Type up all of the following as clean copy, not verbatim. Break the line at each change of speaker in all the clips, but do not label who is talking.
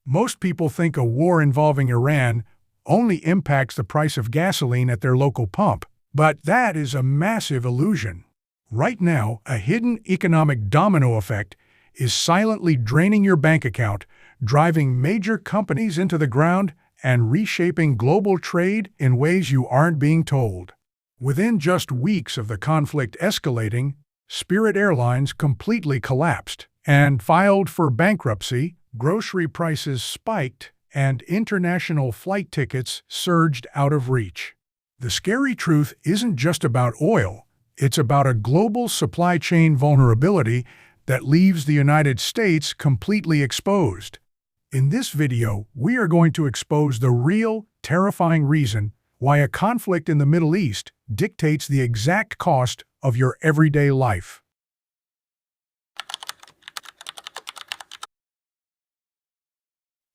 Most people think a war involving Iran only impacts the price of gasoline at their local pump, but that is a massive illusion. Right now, a hidden economic domino effect is silently draining your bank account, driving major companies into the ground, and reshaping global trade in ways you aren't being told. Within just weeks of the conflict escalating, Spirit Airlines completely collapsed and filed for bankruptcy, grocery prices spiked, and international flight tickets surged out of reach. The scary truth isn't just about oil, it's about a global supply chain vulnerability that leaves the United States completely exposed. In this video, we are going to expose the real, terrifying reason why a conflict in the Middle East dictates the exact cost of your everyday life.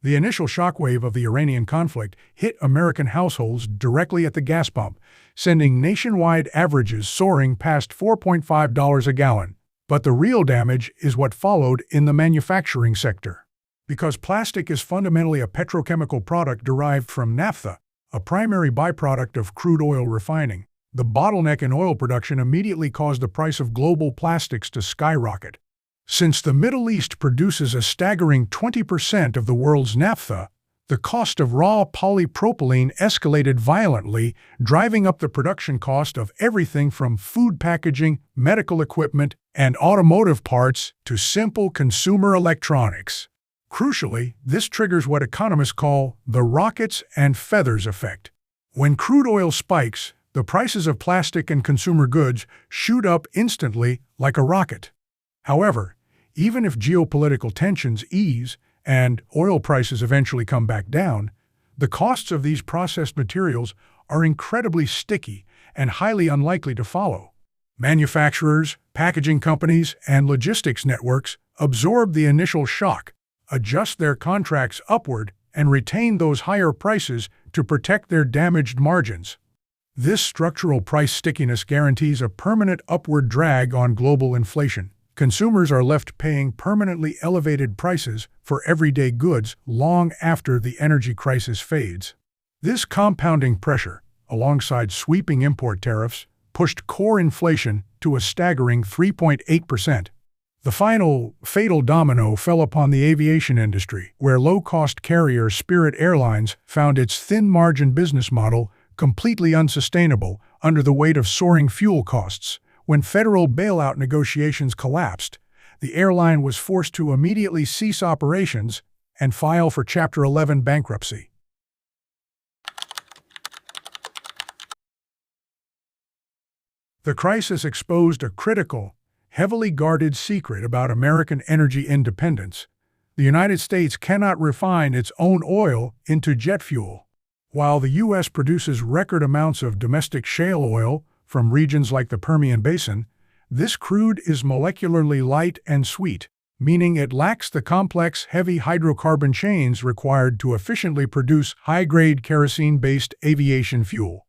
The initial shockwave of the Iranian conflict hit American households directly at the gas pump, sending nationwide averages soaring past $4.5 a gallon. But the real damage is what followed in the manufacturing sector. Because plastic is fundamentally a petrochemical product derived from naphtha, a primary byproduct of crude oil refining, the bottleneck in oil production immediately caused the price of global plastics to skyrocket. Since the Middle East produces a staggering 20% of the world's naphtha, the cost of raw polypropylene escalated violently, driving up the production cost of everything from food packaging, medical equipment, and automotive parts to simple consumer electronics. Crucially, this triggers what economists call the rockets and feathers effect. When crude oil spikes, the prices of plastic and consumer goods shoot up instantly like a rocket. However, even if geopolitical tensions ease and oil prices eventually come back down, the costs of these processed materials are incredibly sticky and highly unlikely to follow. Manufacturers, packaging companies, and logistics networks absorb the initial shock, adjust their contracts upward, and retain those higher prices to protect their damaged margins. This structural price stickiness guarantees a permanent upward drag on global inflation. Consumers are left paying permanently elevated prices for everyday goods long after the energy crisis fades. This compounding pressure, alongside sweeping import tariffs, pushed core inflation to a staggering 3.8%. The final fatal domino fell upon the aviation industry, where low-cost carrier Spirit Airlines found its thin-margin business model completely unsustainable under the weight of soaring fuel costs. When federal bailout negotiations collapsed, the airline was forced to immediately cease operations and file for Chapter 11 bankruptcy. The crisis exposed a critical, heavily guarded secret about American energy independence. The United States cannot refine its own oil into jet fuel. While the U.S. produces record amounts of domestic shale oil from regions like the Permian Basin, this crude is molecularly light and sweet, meaning it lacks the complex, heavy hydrocarbon chains required to efficiently produce high-grade kerosene-based aviation fuel.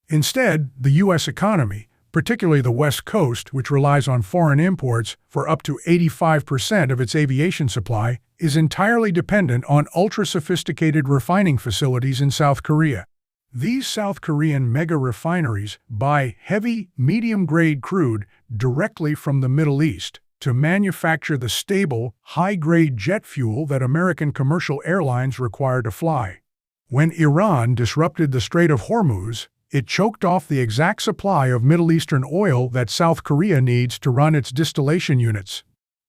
Instead, the U.S. economy, particularly the West Coast, which relies on foreign imports for up to 85% of its aviation supply, is entirely dependent on ultra-sophisticated refining facilities in South Korea. These South Korean mega-refineries buy heavy, medium-grade crude directly from the Middle East to manufacture the stable, high-grade jet fuel that American commercial airlines require to fly. When Iran disrupted the Strait of Hormuz, it choked off the exact supply of Middle Eastern oil that South Korea needs to run its distillation units.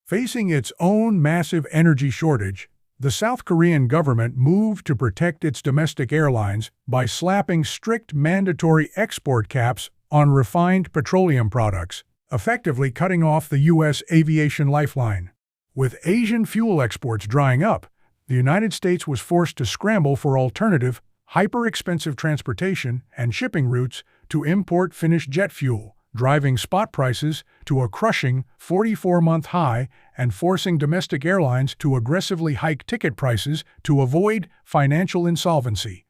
Facing its own massive energy shortage, the South Korean government moved to protect its domestic airlines by slapping strict mandatory export caps on refined petroleum products, effectively cutting off the U.S. aviation lifeline. With Asian fuel exports drying up, the United States was forced to scramble for alternative, hyper-expensive transportation and shipping routes to import finished jet fuel, driving spot prices to a crushing 44-month high and forcing domestic airlines to aggressively hike ticket prices to avoid financial insolvency.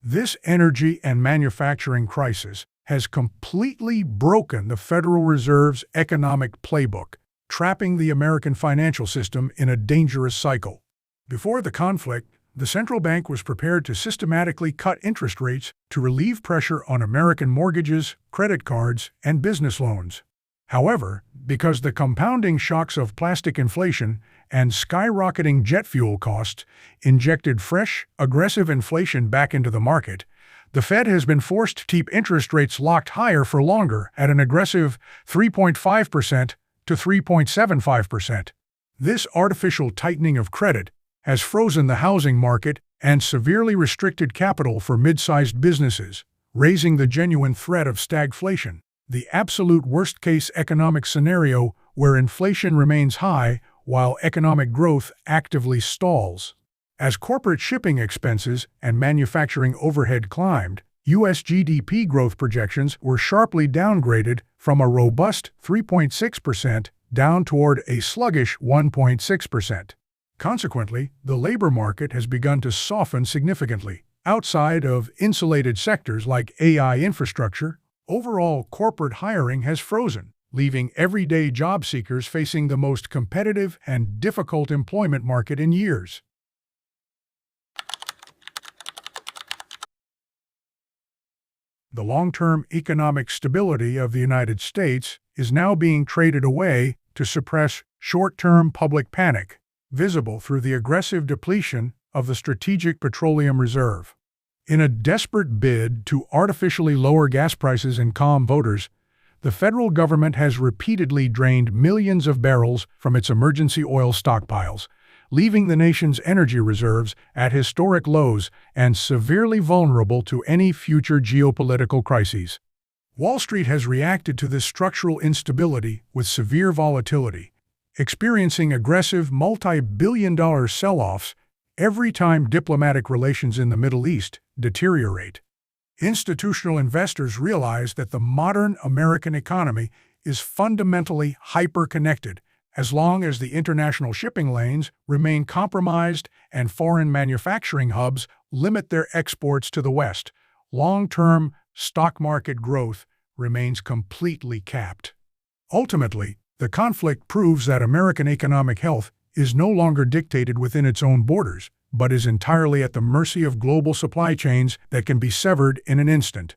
This energy and manufacturing crisis has completely broken the Federal Reserve's economic playbook. trapping the American financial system in a dangerous cycle. Before the conflict, the central bank was prepared to systematically cut interest rates to relieve pressure on American mortgages, credit cards, and business loans. However, because the compounding shocks of plastic inflation and skyrocketing jet fuel costs injected fresh, aggressive inflation back into the market, the Fed has been forced to keep interest rates locked higher for longer at an aggressive 3.5% to 3.75%. This artificial tightening of credit has frozen the housing market and severely restricted capital for mid-sized businesses, raising the genuine threat of stagflation, the absolute worst-case economic scenario where inflation remains high while economic growth actively stalls. As corporate shipping expenses and manufacturing overhead climbed, U.S. GDP growth projections were sharply downgraded from a robust 3.6% down toward a sluggish 1.6%. Consequently, the labor market has begun to soften significantly. Outside of insulated sectors like AI infrastructure, overall corporate hiring has frozen, leaving everyday job seekers facing the most competitive and difficult employment market in years. The long-term economic stability of the United States is now being traded away to suppress short-term public panic, visible through the aggressive depletion of the Strategic Petroleum Reserve. In a desperate bid to artificially lower gas prices and calm voters, the federal government has repeatedly drained millions of barrels from its emergency oil stockpiles, leaving the nation's energy reserves at historic lows and severely vulnerable to any future geopolitical crises. Wall Street has reacted to this structural instability with severe volatility, experiencing aggressive multi-billion-dollar sell-offs every time diplomatic relations in the Middle East deteriorate. Institutional investors realize that the modern American economy is fundamentally hyper-connected. As long as the international shipping lanes remain compromised and foreign manufacturing hubs limit their exports to the West, long-term stock market growth remains completely capped. Ultimately, the conflict proves that American economic health is no longer dictated within its own borders, but is entirely at the mercy of global supply chains that can be severed in an instant.